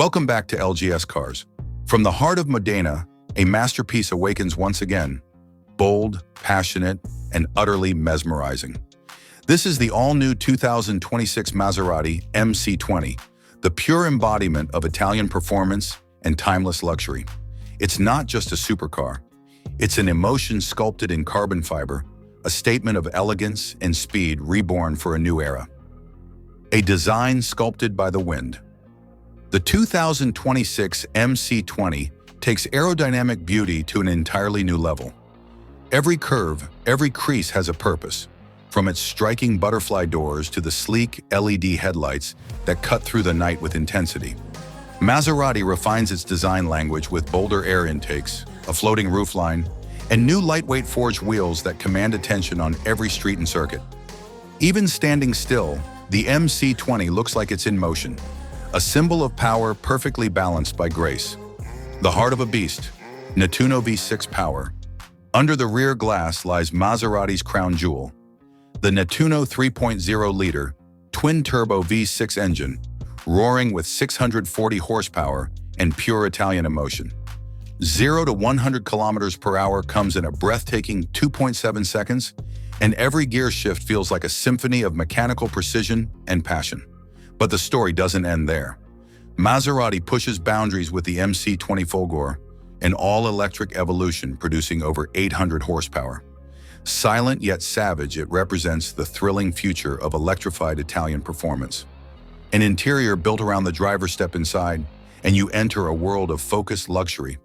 Welcome back to LGS Cars. From the heart of Modena, a masterpiece awakens once again, bold, passionate, and utterly mesmerizing. This is the all-new 2026 Maserati MC20, the pure embodiment of Italian performance and timeless luxury. It's not just a supercar. It's an emotion sculpted in carbon fiber, a statement of elegance and speed reborn for a new era. A design sculpted by the wind. The 2026 MC20 takes aerodynamic beauty to an entirely new level. Every curve, every crease has a purpose, from its striking butterfly doors to the sleek LED headlights that cut through the night with intensity. Maserati refines its design language with bolder air intakes, a floating roofline, and new lightweight forged wheels that command attention on every street and circuit. Even standing still, the MC20 looks like it's in motion, a symbol of power perfectly balanced by grace. The heart of a beast, Nettuno V6 power. Under the rear glass lies Maserati's crown jewel, the Nettuno 3.0-liter twin-turbo V6 engine, roaring with 640 horsepower and pure Italian emotion. 0 to 100 kilometers per hour comes in a breathtaking 2.7 seconds, and every gear shift feels like a symphony of mechanical precision and passion. But the story doesn't end there. Maserati pushes boundaries with the MC20 Folgore, an all-electric evolution producing over 800 horsepower. Silent yet savage, it represents the thrilling future of electrified Italian performance. An interior built around the driver step inside, and you enter a world of focused luxury.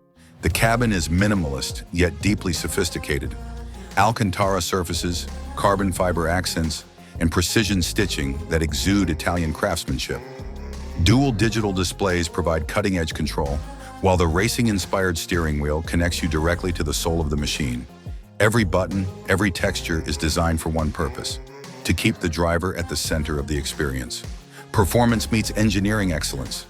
The cabin is minimalist yet deeply sophisticated. Alcantara surfaces, carbon fiber accents, and precision stitching that exude Italian craftsmanship. Dual digital displays provide cutting-edge control, while the racing-inspired steering wheel connects you directly to the soul of the machine. Every button, every texture is designed for one purpose: to keep the driver at the center of the experience. Performance meets engineering excellence.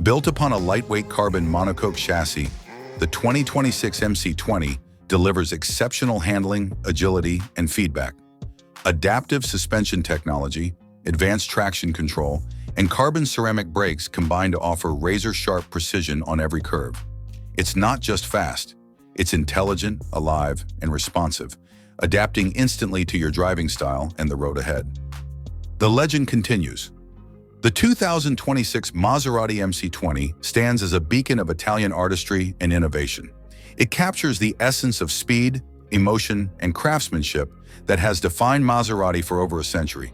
Built upon a lightweight carbon monocoque chassis, the 2026 MC20 delivers exceptional handling, agility, and feedback. Adaptive suspension technology, advanced traction control, and carbon ceramic brakes combine to offer razor-sharp precision on every curve. It's not just fast, it's intelligent, alive, and responsive, adapting instantly to your driving style and the road ahead. The legend continues. The 2026 Maserati MC20 stands as a beacon of Italian artistry and innovation. It captures the essence of speed, emotion, and craftsmanship that has defined Maserati for over a century.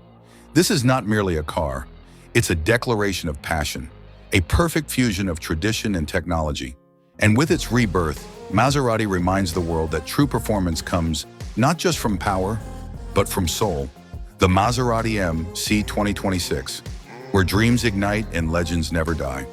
This is not merely a car, it's a declaration of passion, a perfect fusion of tradition and technology. And with its rebirth, Maserati reminds the world that true performance comes not just from power, but from soul. The Maserati MC 2026, where dreams ignite and legends never die.